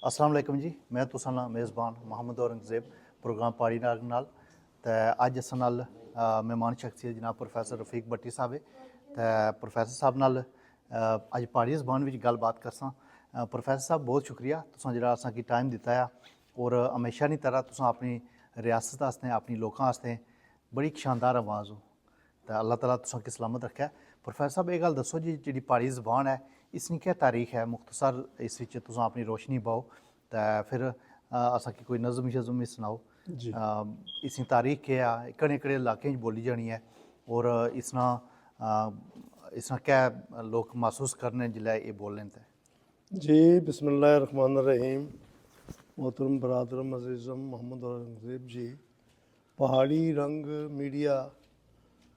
अस्सलाम वालेकुम जी, मैं तुसां दा मेज़बान मोहम्मद औरंगज़ेब प्रोग्राम पाड़ी नाग नाल ते अज्ज असां नाल मेहमान शख्सियत जनाब प्रोफैसर रफीक भट्टी साहब है ते प्रोफैसर साहब नाल अज्ज प्हाड़ी ज़बान विच गल्लबात करसां। प्रोफैसर साहब बहुत शुक्रिया तुसां जेह्ड़ा असांगी टाइम दित्ता है और हमेशा दी तरह तुसां अपनी रियासत आस्तै अपनी लोकां आस्तै बड़ी शानदार आवाज़ हो ते अल्लाह ताला तुसांगी सलामत रखै। प्रोफैसर साहब एह् गल्ल दस्सो जी जेह्ड़ी प्हाड़ी ज़बान है इसकी क्या तारीख है, मुख्तसर इस विच तुसां अपनी रोशनी पाओ ते फिर असांगी कोई नज़म शज़म बी सनाओ। जी इसकी तारीख क्या है, केह्ड़े केह्ड़े इलाकें च बोली जानी है और इसना क्या लोग महसूस करने जिल्लै एह् बोलन ते। जी बिस्मिल्लाहिर्रहमानिर्रहीम। मोहतरम बरादरम अज़ीज़म मोहम्मद औरंगज़ेब जी, पहाड़ी रंग मीडिया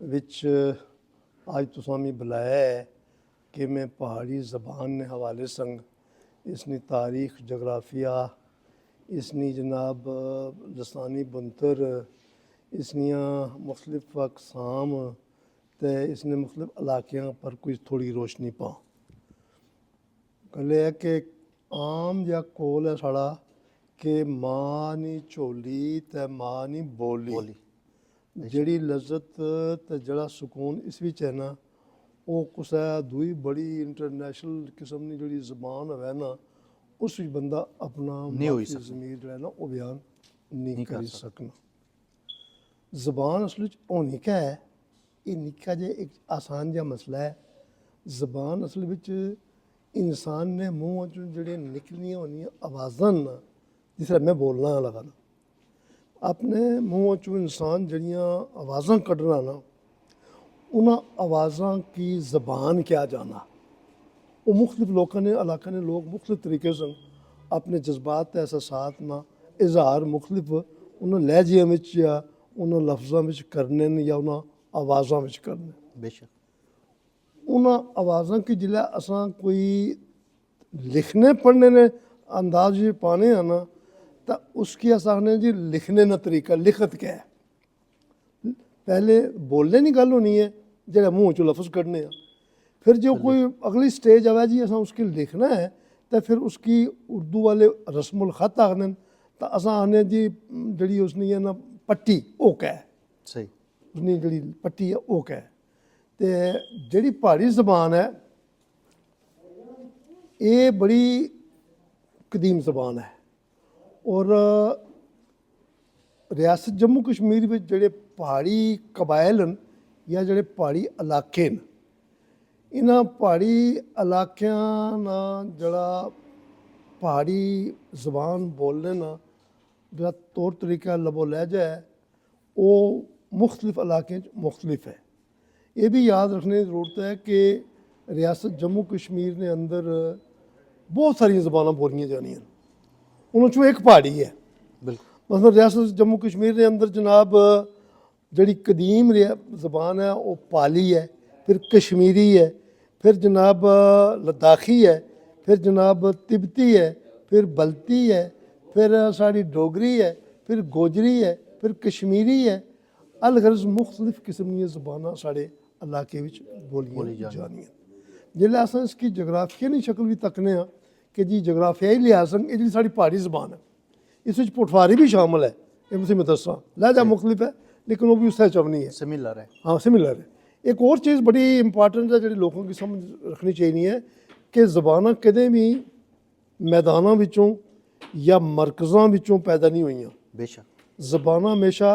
विच अज तुसां मी बुलाया है कि मैं पहाड़ी ज़बान ने हवाले संग इसनी तारीख जगराफिया इसनी जनाब लसानी बुनतर इसनियाँ मुख्तलिफ अकसाम ते इसने मुख्तलिफ इलाक़ियाँ पर कुछ थोड़ी रोशनी पा। गल एह् है कि आम जिहा कौल है साढ़ा कि मां नी झोली ते मां नी बोली। जेह्ड़ी लज्जत ते जेह्ड़ा सकून इस बिच है ना, ओह् कुसै दूई बड़ी इंटरनेशनल किस्म दी जेह्ड़ी ज़बान होवै ना, उस बिच बंदा अपना माफी ज़मीर जेह्ड़ा है ना ओह् बयान नहीं करी सकना। ज़बान असल च होनी क्या है, एह् निक्का जेहा इक आसान जेहा मसला है। ज़बान असल बिच इंसान ने मूंह चों जेह्ड़ियां निकलनियां होनियां आवाज़ां न, जिस तरह मैं बोलना लगा ना, अपने मूंह चों इंसान जेह्ड़ियां आवाज़ां कड्ढना ना, उन्हां आवाज़ां की ज़बान क्या जाना। वो मुख्तलिफ लोगों ने इलाके ने लोग मुख्तलिफ तरीके से अपने जज्बात ते एहसासात ना इजहार मुख्तलिफ उन्होंने लहजियां विच या उन्होंने लफ्ज़ां विच करने न या उन्होंने आवाज़ां विच करने। बेशक उन्हां आवाज़ां की जिल्लै असां कोई लिखने पढ़ने ने अंदाज च पाने हैं ना, तो उसकी अस आखने जी लिखने का तरीका लिखत क्या है। पहले बोलने की गल होनी है जेह्ड़ा मूँह चो लफ्ज़ कड्ढने हैं, फिर जो कोई अगली स्टेज आवे जी असां उसकी लिखना है तो फिर उसकी उर्दू वाले रस्मुल ख़त आखदे न, तो असां आखने जी जेह्ड़ी उसनी है ना पट्टी ओह् क्या है, सही उसनी जेह्ड़ी पट्टी है ओह् क्या है। ते जेह्ड़ी प्हाड़ी ज़बान है ये बड़ी कदीम ज़बान है और रियासत जम्मू कश्मीर विच जेह्ड़े प्हाड़ी कबाइल न या जेह्ड़े प्हाड़ी इलाके न, इन्हां प्हाड़ी इलाकेआं दा जेह्ड़ा प्हाड़ी ज़बान बोलने ना जेह्ड़ा तौर तरीका लबो लहजा है ओह् मुख्तलिफ इलाकें च मुख्तलिफ है। ये भी याद रखने की ज़रूरत है कि रियासत जम्मू कश्मीर ने अंदर बहुत सारियां ज़बानां बोलियां जानियां, उन्हां चों एक प्हाड़ी है। बिल्कुल मतलब रियासत जम्मू कश्मीर के अंदर जनाब जड़ी कदीम ज़बान है वो पाली है, फिर कश्मीरी है, फिर जनाब लद्दाखी है, फिर जनाब तिब्बती है, फिर बल्ती है, फिर साड़ी डोगरी है, फिर गोजरी है, फिर कश्मीरी है। अलगर्ज मुख्तलिफ किस्म दियां ज़बानां साढ़े इलाके विच बोलियां जानियां। जिसलै अस इसकी जगराफिया की शक्ल भी तकने आं कि जी जगराफियाई लिहाज संग एह् जेह्ड़ी साढ़ी प्हाड़ी ज़बान है इस विच पटवारी भी शामिल है। एह् तुसें मैं दस्सां लहजा मुख्तलिफ है लेकिन वो भी उससे चवनी है, सिमिलर है। हाँ सिमिलर है। एक और चीज़ बड़ी इंपॉर्टेंट है जेह्ड़ी लोगों की समझ रखनी चाहिए है कि ज़बानां कदें भी मैदानां विचों या मरकज़ां विचों पैदा नहीं हुईयां। बेशक ज़बानां हमेशा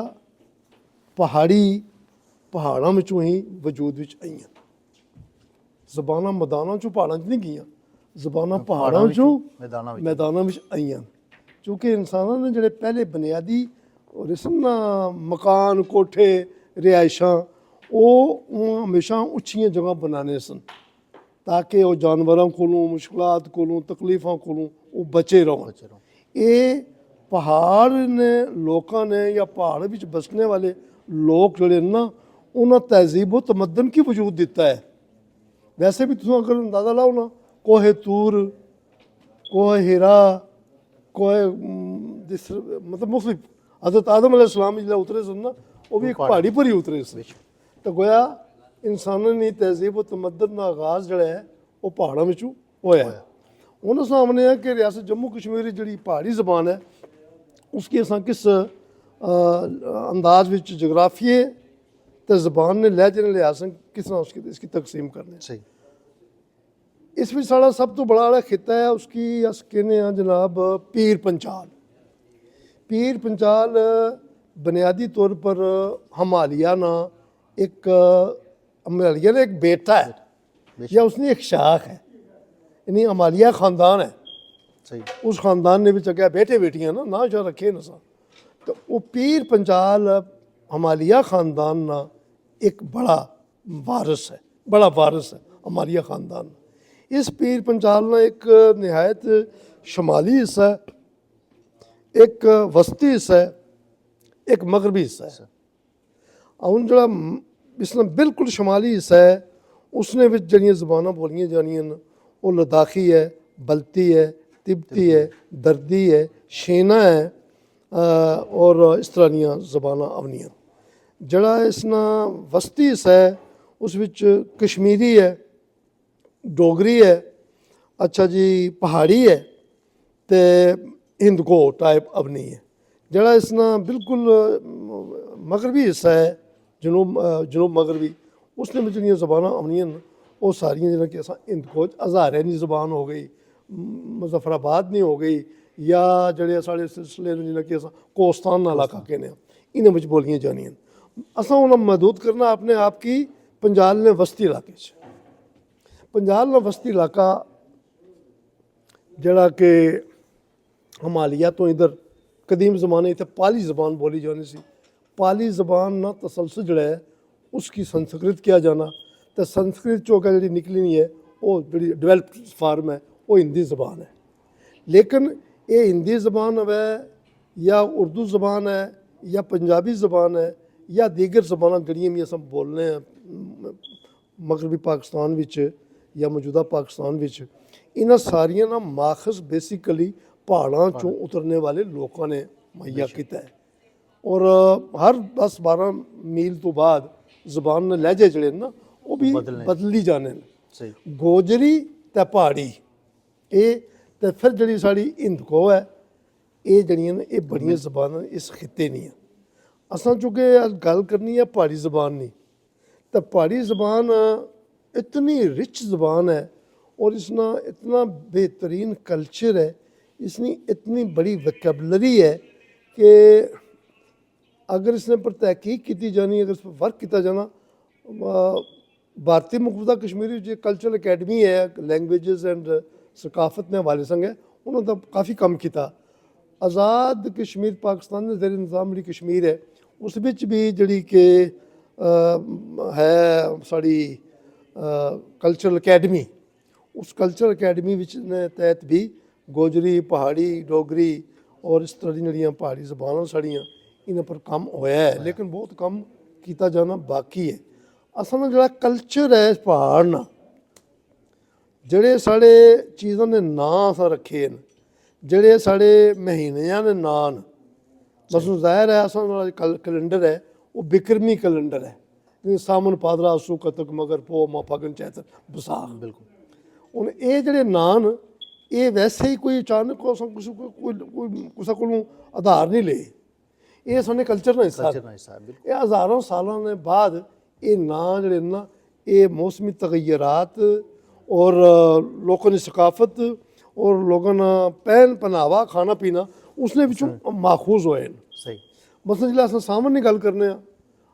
पहाड़ां विचों ही वजूद विच आईयां। ज़बानां मैदानां चों पहाड़ां च नहीं गियां, ज़बानां पहाड़ां चों मैदानां विच आईयां। चूँकि इंसानां ने जेह्ड़े पैह्ले बुनियादी ना मकान कोठे रिहायशां ओह् हमेशा उच्चियां जगह बनाने सन ताकि ओह् जानवरां कोलों मुश्कलात कोलों तकलीफां कोलों ओह् बचे रौह्न। एह् पहाड़ ने लोकां ने या पहाड़ विच बसने वाले लोग जेह्ड़े ना उन्हां तहजीब व तमद्दन की वजूद दित्ता है। वैसे भी तुस अगर अंदाज़ा लाओ ना कोहे तूर कोहे हीरा कोहे जिस मतलब मुख्तलिफ हज़रत आदम अलैहिस्सलाम जिसलै उतरे सन ना वो भी एक प्हाड़ी पर ही उतरे सन। तो गोया इंसानों ने तहजीब व तमद्दन का आगाज़ जोड़ा है वो पहाड़ों में होया है। उन्होंने सामने है कि रियासत जम्मू कश्मीर जी पहाड़ी ज़बान है उसकी असां किस अंदाज विच जोग्राफिए तो ज़बान ने लहजे ने लिहाज से किस तरह इसकी तकसीम करने सही इस विच साढ़ा सब तो बड़ा जेह्ड़ा खिता है उसकी अस कहने जनाब पीर पंचाल बुनियादी तौर पर हिमालय ना एक हिमालय का एक बेटा है या उसने एक शाख है यानी हिमालय ख़ानदान है सही उस ख़ानदान ने भी चक्या बेटे बेटियां ना जो रखे न सा तो वो पीर पंचाल हिमालय ख़ानदान ना एक बड़ा वारिस है हिमालय ख़ानदान इस पीर पंचाल ना एक नहायत शुमाली हिस्सा है एक वस्ती हिस्सा है एक मगरबी हिस्सा है हूँ जो इसने बिल्कुल शुमाली हिस्सा है उसने विच जड़ियाँ ज़बानां बोलियां जानियां वो लद्दाखी है बल्ती है तिब्बती है दर्दी है शेना है और इस तरह दियां ज़बानां आवनियां जड़ा इसना वस्ती हिस्सा है उस विच कश्मीरी है डोगरी है अच्छा जी पहाड़ी है तो हिंदको टाइप अवनी है जड़ा इसना बिल्कुल मगरबी हिस्सा है जनूब मगरबी उसने में जड़ियाँ ज़बानां आवनियां वो सारियां जिन्हें कि असां हिंदको हज़ारे दी ज़बान हो गई मुजफ्फराबाद नहीं हो गई या जड़े साढ़े सिलसिले जिन्हें कि असां कोस्तान इलाका कहने इन्हें में बोलियां जानियां असां उन्हें महदूद करना अपने आप की पंजाल ने वस्ती इलाके पंजाल ने वस्ती इलाका जड़ा कि हिमालय तो इधर कदीम ज़माने इतने पाली ज़बान बोली जानी सी पाली ज़बान ना तसलसल जड़ा है उसकी संस्कृत किया जाना तो संस्कृत चो जी निकली नहीं है वो जी डिवेल्प फार्म है वो हिंदी ज़बान है लेकिन ये हिंदी ज़बान है या उर्दू ज़बान है या पंजाबी ज़बान है या दीगर ज़बानां जड़ियां भी अस बोलने मगरबी पाकिस्तान विच या मौजूदा पाकिस्तान विच इन्हां सारियां ना माखज़ बेसिकली पहाड़ों चों उतरने वाले लोगों ने मुहैया किया है और हर 10-12 मील तो बाद ज़बान ने लहजे जड़े ना वो भी बदली जाने सही गोजरी ते पहाड़ी ये ते फिर जी साड़ी हिंदको है ये जड़ियां ने ये बड़ियां ज़बानां इस खिते नहीं है असां चूँकि गल करनी है पहाड़ी ज़बान नहीं तो पहाड़ी ज़बान इतनी रिच ज़बान है और इसना इतना बेहतरीन कल्चर है इसकी इतनी बड़ी वोकैबलरी है कि अगर इसने पर तहकीक की जानी अगर इस पर वर्क किया जाना भारतीय मकबूजा कश्मीरी जो कल्चरल अकैडमी है लैंग्वेजेस एंड सकाफत ने हवाले संग है उन्होंने तो काफ़ी कम किया आज़ाद कश्मीर पाकिस्तान के जेर निज़ाम जी कश्मीर है उस बिच भी जी कि है साड़ी कल्चरल अकैडमी उस कल्चरल अकैडमी ने तहत भी गोजरी पहाड़ी डोगरी और इस तरह दी जड़ियां पहाड़ी ज़बानां साड़ियां इन्हां पर कम होया है लेकिन बहुत कम किया जाना बाकी है असल में जो कल्चर है इस पहाड़ ना जड़े साढ़े चीज़ों ने नां अस रखे न जड़े साढ़े महीनियां ने नां न मसलन ज़ाहिर है असां कैलेंडर है वो बिक्रमी कैलेंडर है सावन भादरा असू कतक मगर पो मां फागन चैत्र बसाख बिल्कुल हूँ ये जड़े नां न ये वैसे ही कोई अचानक कुसै कोलों आधार नहीं ले ये साढ़े कल्चर का हिस्सा ये हज़ारों सालों ने बाद ये नां जड़े ना ये मौसमी तगयरात और लोगों की सकाफत और लोगों का पहन पहनावा खाना पीना उसने बिचों माखूज होए सही मसलन जिसलै अस सावन की गल करने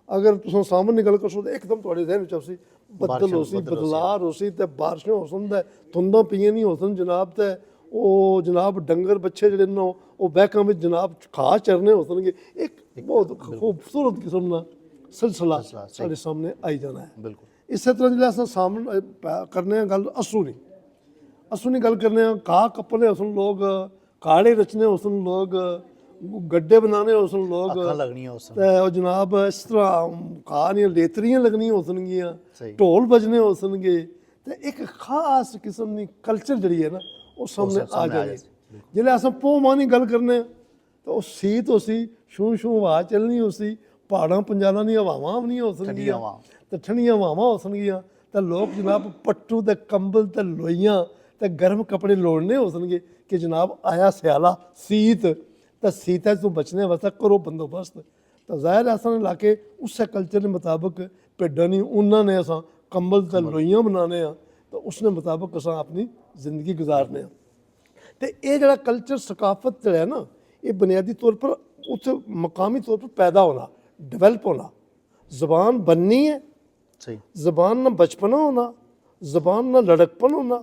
अगर तुस सावन की गल करसो तो एकदम थोड़े जहन च उसी बदल हो सी बदलाव हो सी ते बारिशें हो सन ते धुंदां पियां नहीं हो सन जनाब ते ਉਹ जनाब डंगर बच्चे ਜਿਹੜੇ ਨੇ ਉਹ ਬਹਿਕਾਂ ਵਿੱਚ जनाब घास चरने हो सनगे एक बहुत खूबसूरत किस्म का सिलसिला साढ़े सामने आई जाना है बिल्कुल इस तरह जिसलै अस सामने करने गल असू नहीं गल करने घाह कप्पने हो सन लोग काड़े रचने हो सन लोग गड्ढे बनाने हो सन लोग ते जनाब इस तरह घाह दियां लेतरियां लगनियां हो सनगियां ढोल बजने हो सनगे ते एक खास किस्म की कल्चर जी है ना वो सामने आ जाए जिसलै अस पो मां की गल करने तो वो सीत हो सी छूं छूं हवा चलनी हो सी पहाड़ां पंजालां दी हवावां भी नहीं हो सनगियां ते ठंडियां हवावां हो सनगियां ते लोग जनाब पट्टू ते कंबल ते लोइयां ਤੇ ਗਰਮ ਕੱਪੜੇ ਲੋੜਨੇ ਹੋ ਸਨਗੇ ਕਿ ਜਨਾਬ ਆਇਆ ਸਿਆਲਾ ਸੀਤ ਤਾਂ ਸੀਤਾ ਤੋਂ ਬਚਣੇ ਵਾਸਤੇ ਕਰੋ ਬੰਦੋਬਸਤ। ਤਾਂ ਜ਼ਾਹਿਰ ਹੈ ਅਸਾਂ ਨੇ ਲਾ ਕੇ ਉਸੇ ਕਲਚਰ ਦੇ ਮੁਤਾਬਕ ਭੇਡਾਂ ਨਹੀਂ ਉਹਨਾਂ ਨੇ ਅਸਾਂ ਕੰਬਲ ਤੇ ਲੋਈਆਂ ਬਣਾਉਣੇ ਆ ਤਾਂ ਉਸਨੇ ਮੁਤਾਬਕ ਅਸਾਂ ਆਪਣੀ ਜ਼ਿੰਦਗੀ ਗੁਜ਼ਾਰਨੇ ਆ। ਤੇ ਇਹ ਜਿਹੜਾ ਕਲਚਰ ਸਕਾਫਤ ਜਿਹੜਾ ਹੈ ਨਾ ਇਹ ਬੁਨਿਆਦੀ ਤੌਰ ਪਰ ਉੱਥੇ ਮਕਾमी तौर पर पैदा होना डेवलप होना। ज़बान बननी है, सही ज़बान ना बचपना होना, ज़बान ना लड़कपन होना,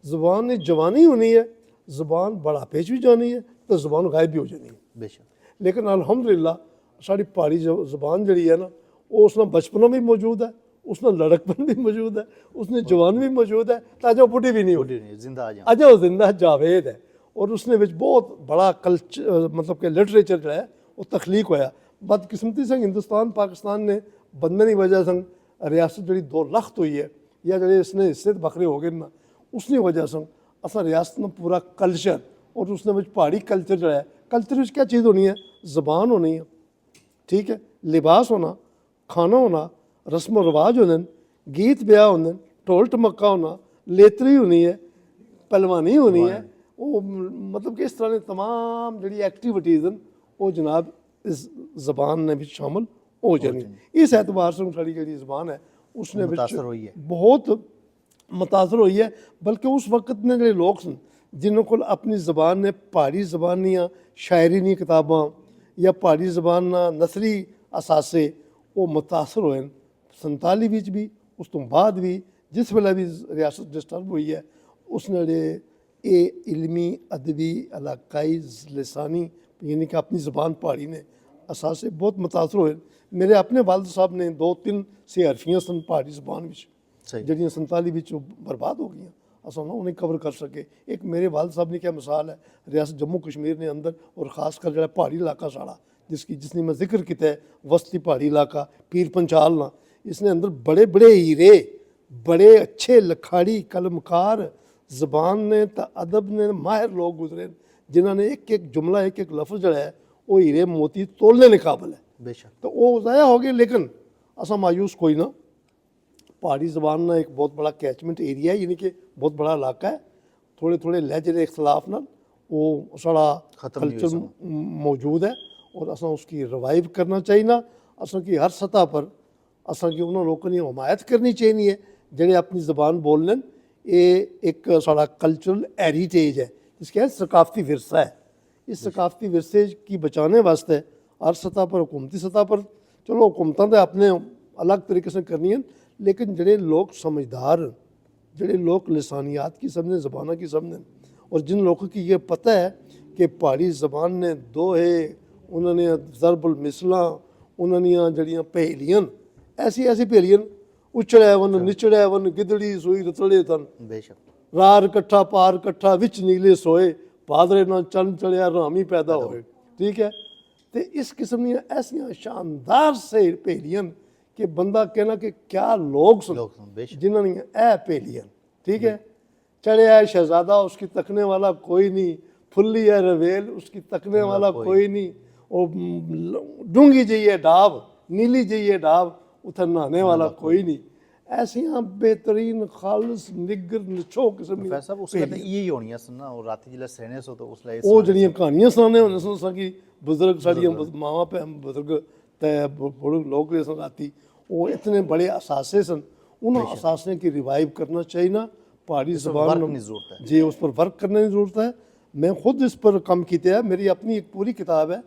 ज़बान ने जवानी होनी है, ज़बान बढ़ापे च भी जानी है तो ज़बान गायब भी हो जानी है। बेशक लेकिन अल्हम्दुलिल्लाह साड़ी पहाड़ी ज़बान जी है ना वो उसमें बचपना भी मौजूद है, उसमें लड़कपन भी मौजूद है, उसमें जवान भी मौजूद है तो अज बुढ़ी भी नहीं होती, जिंदा आ अज वो जिंदा जावेद है। और उसने विच बहुत बड़ा कल्चर मतलब कि लिटरेचर जो है वो तख्लीक होया। बदकिस्मती संग हिंदुस्तान पाकिस्तान ने बनने की वजह संग रियासत जी दो लख्त हुई है या जो इसने हिस्से बखरे हो गए ना उसकी वजह संग असा रियासत में पूरा कल्चर और उसने विच पहाड़ी कल्चर जो है कल्चर में क्या चीज़ होनी है, ज़बान होनी है, ठीक है, लिबास होना, खाना होना, रस्म रिवाज होने, गीत ब्याह होने, ढोल टमक्का होना, लेतरी होनी है, पहलवानी होनी है, वो मतलब कि इस तरह की तमाम जी एक्टिविटीज़ हैं वो जनाब इस ज़बान ने भी शामिल हो जानी। इस एतबार से साड़ी जी ज़बान है उसने मुतासर हुई है, बहुत मुतासर हुई है। बल्कि उस वक्त ने जो लोग सन जिन्हों को अपनी ज़बान ने पहाड़ी ज़बान या शायरी दी किताबां या पहाड़ी ज़बान ना नसरी असासे वो मुतासर होए। 47 विच भी उस तो बाद भी जिस वेले भी रियासत डिस्टर्ब हुई है उसने ये इल्मी अदबी इलाकाई लसानी यानी कि अपनी ज़बान पहाड़ी ने असासे बहुत मुतासर होए। मेरे अपने वालिद साहब ने 2-3 सियारफियाँ सन पहाड़ी ज़बान में सही जड़ियाँ 47 विच बर्बाद हो गई असा ना उन्हें कवर कर सके। एक मेरे वालिद साहब ने क्या मिसाल है रियासत जम्मू कश्मीर ने अंदर और ख़ास कर जो पहाड़ी इलाका साड़ा जिसने मैं जिक्र किया है वस्ती पहाड़ी इलाका पीर पंचाल ना इसने अंदर बड़े बड़े हीरे बड़े अच्छे लखाड़ी कलमकार ज़बान ने तो अदब ने माहिर लोग गुजरे जिन्होंने एक एक जुमला एक एक लफ्ज़ जो है वो हीरे मोती तोलने के काबिल है। बेशक तो वो ज़ाया हो गए लेकिन असा मायूस कोई ना। पहाड़ी ज़बान ना एक बहुत बड़ा कैचमेंट एरिया है यानी कि बहुत बड़ा इलाका है। थोड़े थोड़े लहजे इख्तलाफ ना वो सारा कल्चर मौजूद है और असा उसकी रिवाइव करना चाहिए ना। असा की हर सतह पर असा की उन्होंने लोगों की हमायत करनी चाहिए जेडे अपनी ज़बान बोलने। ये एक साड़ा कल्चरल हैरीटेज है जिसके सकाफती विरसा है। इस सकाफती विरसे की बचाने वास्ते हर सतह पर हुकूमती सतह पर चलो हुकूमत तो अपने अलग तरीके से करनी है लेकिन जड़े लोग समझदार जड़े लोग लसानियात की समझें ज़बाना की समझें और जिन लोगों की ये पता है कि पहाड़ी ज़बान ने दोहे उन्होंने ज़रबुल मिसला उन्होंने जड़ियाँ पहेलियन ऐसी ऐसी पहेलियन उछड़े वन निचड़े वन गिदड़ी सोई रतड़े तन बेशक रार कट्ठा पार कट्ठा विच नीले सोए पादरे ना चंद चढ़िया रामी पैदा होए। ठीक है तो इस किस्म दी ऐसियां शानदार से पहेलियन कि बंदा कहना कि क्या लोग सुन जिन्होंने ऐ पहेलियन। ठीक है चढ़िया है शहजादा उसकी तकने वाला कोई नहीं, फुल्ली है रवेल उसकी तकने वाला कोई नहीं, और डूंगी जाइए डाब नीली जाइए डाब उधर नहाने वाला कोई नहीं। ऐसियां बेहतरीन खालस निगर निछो किस्म दी साहब उसका तो यही होनी है सुनना और रात जिले सहने सो तो उसले ਉਹ ਜਿਹੜੀਆਂ ਕਹਾਣੀਆਂ ਸੁਣਾਉਂਦੇ ਹੁੰਦੇ ਸਨ ਸਾਂ ਕਿ ਬਜ਼ੁਰਗ ਸਾਡੀਆਂ ਮਾਵਾਂ ਭੈਣ ਬਜ਼ੁਰਗ ਤੇ ਬੜੇ ਲੋਕ ਨੇ ਸਨ ਰਾਤੀ ਉਹ इतने बड़े असासे सन उन असासे की रिवाइव करना चाहिए ना। पहाड़ी ज़बान जी उस पर वर्क करने की ज़रूरत है। मैं खुद इस पर काम किया है। मेरी अपनी एक पूरी किताब है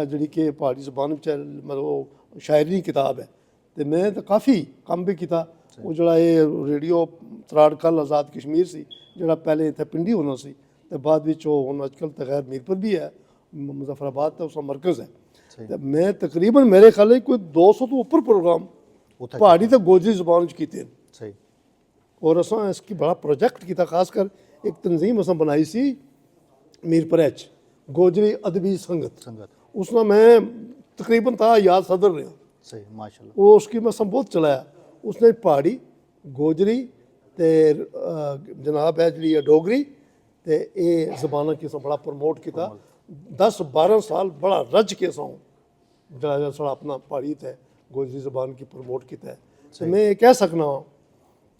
जी कि पहाड़ी ज़बान मतलब शायरी किताब है तो मैं तो काफ़ी काम भी किया। वो जड़ा ये रेडियो तराड़ कल आज़ाद कश्मीर से जड़ा पहले इतने पिंडी होना सी तो बाद अजकल तो खैर मीरपुर भी है मुजफ्फराबाद तो उसका मरकज़ है। तो मैं तकरीबन मेरे ख्याल कोई 200 तो ऊपर प्रोग्राम पहाड़ी तो गोजरी ज़बान किए सही और असा इसकी बड़ा प्रोजेक्ट किया। खासकर एक तंजीम असा बनाई सी मीरपुर गोजरी अदबी संगत उसमें मैं तकरीबन था याद सदर रहा सही माशाल्लाह वो उसकी मैं बहुत चलाया। उसने पहाड़ी गोजरी ते जनाब है जी डोगरी ते ये ज़बाना की बड़ा प्रमोट किया। 10-12 साल बड़ा रज के सौ जरा साढ़ा अपना पहाड़ी है गोजरी ज़बान की प्रमोट किया है। तो मैं ये कह सकना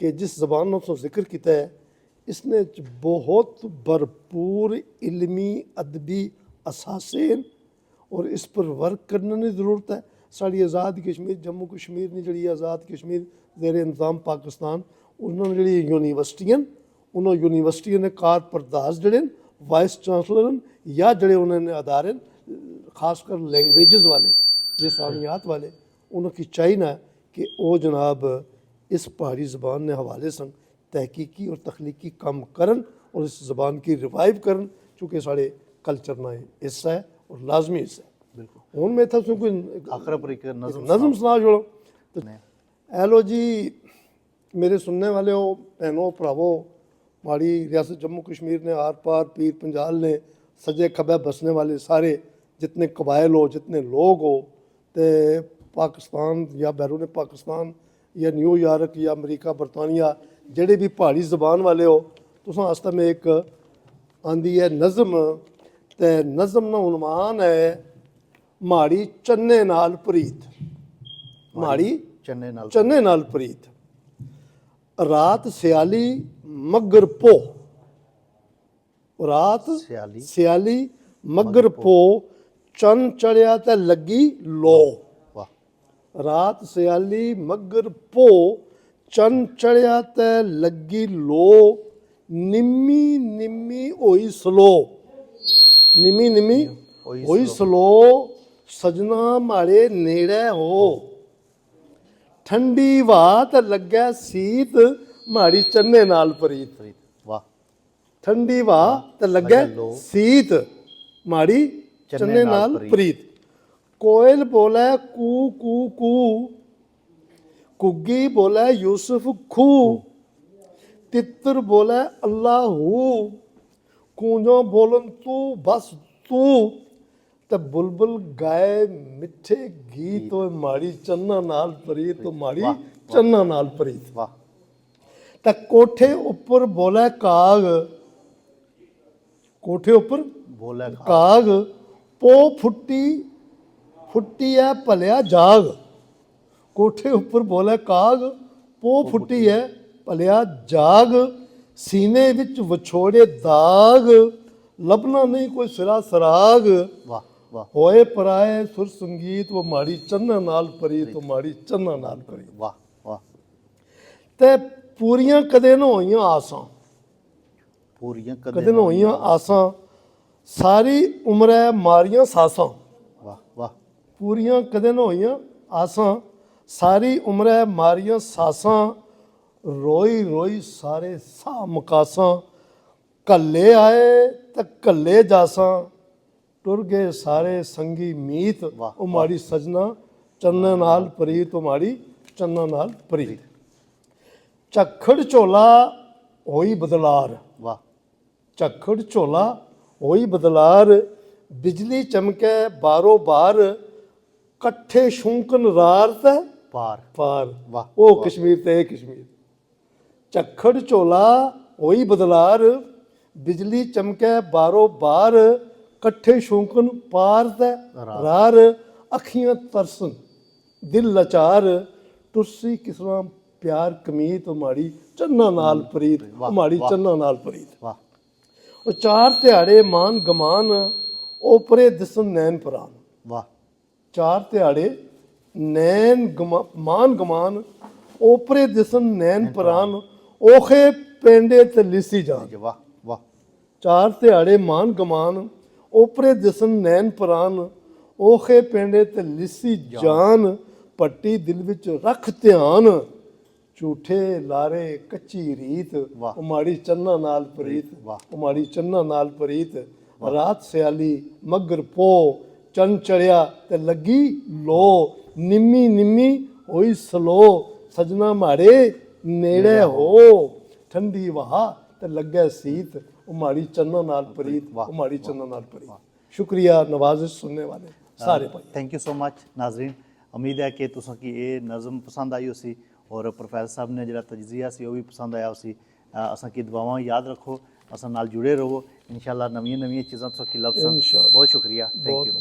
कि जिस ज़बान ने उसने जिक्र किया है इसने च बहुत भरपूर इल्मी अदबी असासे हैं और इस पर वर्क करने की ज़रूरत है। साड़ी आज़ाद कश्मीर जम्मू कश्मीर ने जी आज़ाद कश्मीर ज़ेर इंतज़ाम पाकिस्तान उन्होंने जी यूनिवर्सिटियां उन्होंने यूनिवर्सिटियों ने कारपरदास जड़े वाइस चांसलर या जड़े उन्होंने अदारे खासकर लैंग्वेजेस वाले लिसानियात वाले उनकी चाहिए कि वो जनाब इस पहाड़ी ज़बान ने हवाले सन तहकीकी और तख्लीकी काम करन और इस ज़बान की रिवाइव करन, चूँकि साढ़े कल्चर ना हिस्सा है और लाजमी हिस्सा है। बिल्कुल हूँ मैं था कोई आखिर पर एक नज़म सुना छोड़ो तो एलो जी मेरे सुनने वाले हो भैनों भरावो, माड़ी रियासत जम्मू कश्मीर ने आर पार पीर पंजाल ने सजे खबे बसने वाले सारे जितने कबाइल हो जितने लोग हो तो पाकिस्तान या बैरून पाकिस्तान या न्यूयॉर्क या अमरीका बरतानिया जेड़े भी पहाड़ी ज़बान वाले हो तुसां आस्ते में एक आंदी है नज़म ते नज़म ना उन्वान है माड़ी चन्ने नाल प्रीत। माड़ी चन्ने नाल प्रीत। रात सियाली मगर पो, रात सियाली मगर पो चन चढ़िया ते लगी लो। रात सियाली मगर पो चन चढ़िया ते लगी लो, निम्मी निम्मी होई स्लो, निम्मी निम्मी होई स्लो, सजना माड़े नेड़े हो, ठंडी हवा ते लगे सीत माड़ी चन्ने नाल प्रीत। वाह ठंडी हवा ते लगे सीत माड़ी चन्ने नाल प्रीत। कोयल बोले कू कू कू, कुग्गी बोले यूसुफ खू, तितर बोले अल्लाहू, कूंजों बोलन तू बस तू, ते बुलबुल गाए मिठे गीत ओ माड़ी चन्ना नाल प्रीत, तो माड़ी चन्ना नाल प्रीत। ते कोठे उपर बोले काग, कोठे उपर बोले काग, पो फुट्टी फुट्टी है भलिया जाग। कोठे उपर बोले काग, पो फुट्टी है भलिया जाग, सीने विच विछोड़े दाग, लभना नहीं कोई सिरा सराग, होए पराए सुर संगीत वो माड़ी चन्ना नाल प्रीत, वो माड़ी चन्ना नाल प्रीत। वाह वाह ते पूरियां कदे ना होइयां आसां, पूरियां कदे ना होइयां आसां, सारी उम्र मारियां सासां। वाह वाह पूरियां कदे ना होइयां आसां, सारी उम्र मारियां सासां, रोई रोई सारे सा मुकासां, कल्ले आए ते कल्ले जासां, टुर गए सारे संगी मीत, ओ माड़ी सजना चन्ना नाल प्रीत, ओ माड़ी चन्ना नाल प्रीत। झक्खड़ झोला होई बदलार, वाह झक्खड़ झोला होई बदलार, बिजली चमके बारो बार, कट्ठे शूंकन रार ते पार पार। वाह ओ कश्मीर ते कश्मीर। झक्खड़ झोला होई बदलार, बिजली चमके बारो बार, कट्ठे शौकन पार ते रार, अखियां तरसन दिल लचार, तुरसी किसरा प्यार कमीत, माड़ी चन्ना नाल प्रीत, माड़ी चन्ना नाल प्रीत। और चार ध्याड़े मान गमान, ओपरे दिसन नैन परान। वाह चार ध्याड़े नैन मान गमान, ओपरे दिसन नैन परान, ओखे पेंडे ते लिसी जान। वाह वाह चार ध्याड़े मान गमान, ओपरे दिसन नैन परान, ओखे पेंडे ते लिसी जान, पट्टी दिल विच रख ध्यान, झूठे लारे कच्ची रीत, ओ माड़ी चन्ना नाल प्रीत, ओ माड़ी चन्ना नाल प्रीत। रात सियाली मगर पो चन चढ़िया ते लगी लो, निम्मी निम्मी होई स्लो, सजना माड़े नेड़े हो, ठंडी हवा ते लगे सीत, ओ माड़ी चन्ना नाल प्रीत, ओ माड़ी चन्ना नाल प्रीत। शुक्रिया नवाजिश सुनने वाले सारे भाई। थैंक यू सो मच नाजरीन, उम्मीद है कि तुसां की ये नज़म पसंद आई उसी और प्रोफैसर साहब ने जो तजिया सी वो भी पसंद आया उसी। असां की दुआवां याद रखो, असां नाल जुड़े रहो, इंशाल्लाह नवी नवी चीज़ां तुसां की लभसन। बहुत शुक्रिया, थैंक यू।